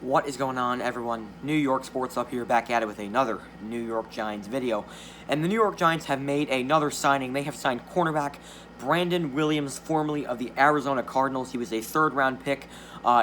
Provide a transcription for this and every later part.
What is going on, everyone? New York Sports up here, back at it with another New York Giants video. And the New York Giants have made another signing. They have signed cornerback Brandon Williams, formerly of the Arizona Cardinals. He was a third-round pick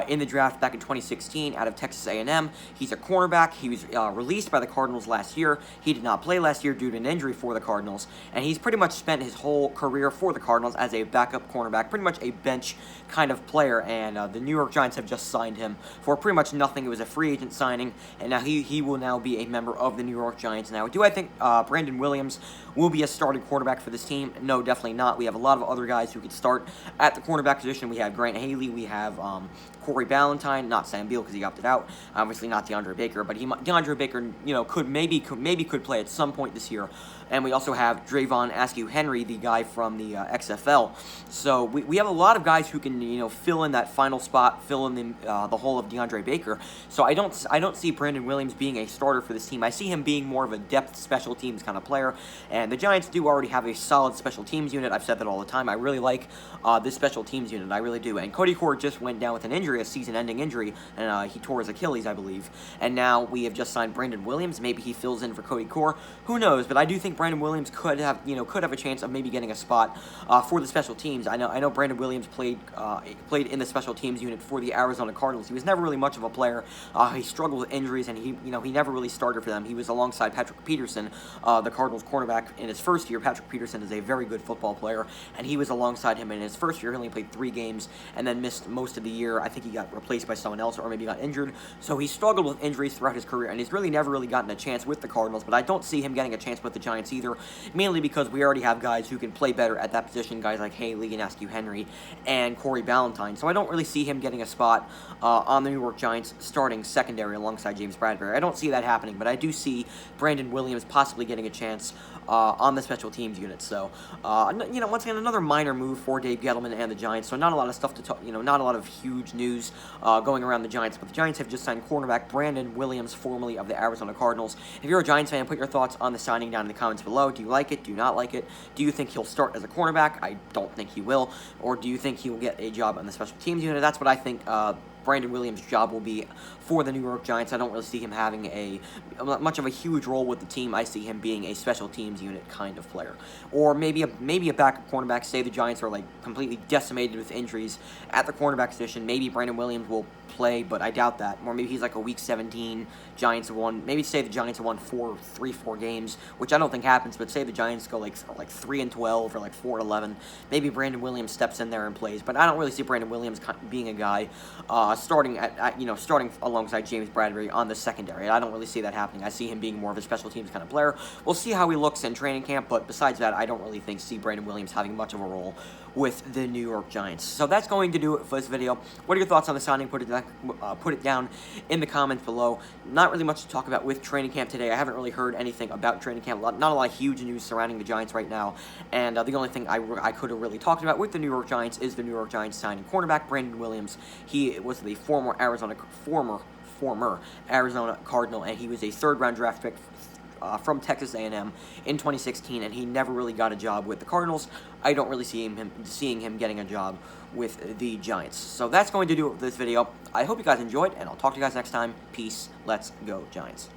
in the draft back in 2016 out of Texas A&M. He's a cornerback. He was released by the Cardinals last year. He did not play last year due to an injury for the Cardinals, and he's pretty much spent his whole career for the Cardinals as a backup cornerback, pretty much a bench kind of player, and the New York Giants have just signed him for pretty much nothing. It was a free agent signing, and now he will now be a member of the New York Giants. Now, do I think Brandon Williams will be a starting quarterback for this team? No, definitely not. We have a lot of other guys who could start at the cornerback position. We have Grant Haley, we have Corey Ballantyne, not Sam Beal because he opted out. Obviously not DeAndre Baker, but DeAndre Baker, could play at some point this year. And we also have Drayvon Askew-Henry, the guy from the XFL. So we have a lot of guys who can fill in that final spot, fill in the hole of DeAndre Baker. So I don't see Brandon Williams being a starter for this team. I see him being more of a depth special teams kind of player. And the Giants do already have a solid special teams unit. I've said that all the time. I really like this special teams unit. I really do. And Cody Core just went down with an injury, a season-ending injury, and he tore his Achilles, I believe. And now we have just signed Brandon Williams. Maybe he fills in for Cody Core. Who knows? But I do think Brandon Williams could have a chance of maybe getting a spot for the special teams. I know Brandon Williams played in the special teams unit for the Arizona Cardinals. He was never really much of a player. He struggled with injuries, and he never really started for them. He was alongside Patrick Peterson, the Cardinals cornerback, in his first year. Patrick Peterson is a very good football player, and he was alongside him in his first year. He only played 3 games and then missed most of the year. I think he got replaced by someone else, or maybe got injured. So he struggled with injuries throughout his career, and he's really never really gotten a chance with the Cardinals. But I don't see him getting a chance with the Giants either, mainly because we already have guys who can play better at that position, guys like Haley and Askew-Henry and Corey Ballantyne. So I don't really see him getting a spot on the New York Giants starting secondary alongside James Bradberry. I don't see that happening, but I do see Brandon Williams possibly getting a chance on the special teams unit. So, once again, another minor move for Dave Gettleman and the Giants. So not a lot of stuff to talk, not a lot of huge news going around the Giants. But the Giants have just signed cornerback Brandon Williams, formerly of the Arizona Cardinals. If you're a Giants fan, put your thoughts on the signing down in the comments below. Do you like it? Do you not like it? Do you think he'll start as a cornerback? I don't think he will. Or do you think he will get a job on the special teams unit? That's what I think Brandon Williams' job will be for the New York Giants. I don't really see him having much of a huge role with the team. I see him being a special teams unit kind of player, or maybe a backup cornerback. Say the Giants are completely decimated with injuries at the cornerback position. Maybe Brandon Williams will play, but I doubt that. Or maybe he's like a Week 17 Giants won. Maybe say the Giants have won 4 games, which I don't think happens. But say the Giants go like 3-12 or 4-11. Maybe Brandon Williams steps in there and plays. But I don't really see Brandon Williams being a guy starting alongside James Bradberry on the secondary. I don't really see that happening. I see him being more of a special teams kind of player. We'll see how he looks in training camp, but besides that, I don't really see Brandon Williams having much of a role with the New York Giants. So that's going to do it for this video. What are your thoughts on the signing? Put it down in the comments below. Not really much to talk about with training camp today. I haven't really heard anything about training camp. Not a lot of huge news surrounding the Giants right now. And the only thing I could have really talked about with the New York Giants is the New York Giants signing cornerback Brandon Williams. He was the former Arizona Cardinal, and he was a third-round draft pick from Texas A&M in 2016, and he never really got a job with the Cardinals. I don't really see seeing him getting a job with the Giants. So that's going to do it for this video. I hope you guys enjoyed, and I'll talk to you guys next time. Peace. Let's go, Giants.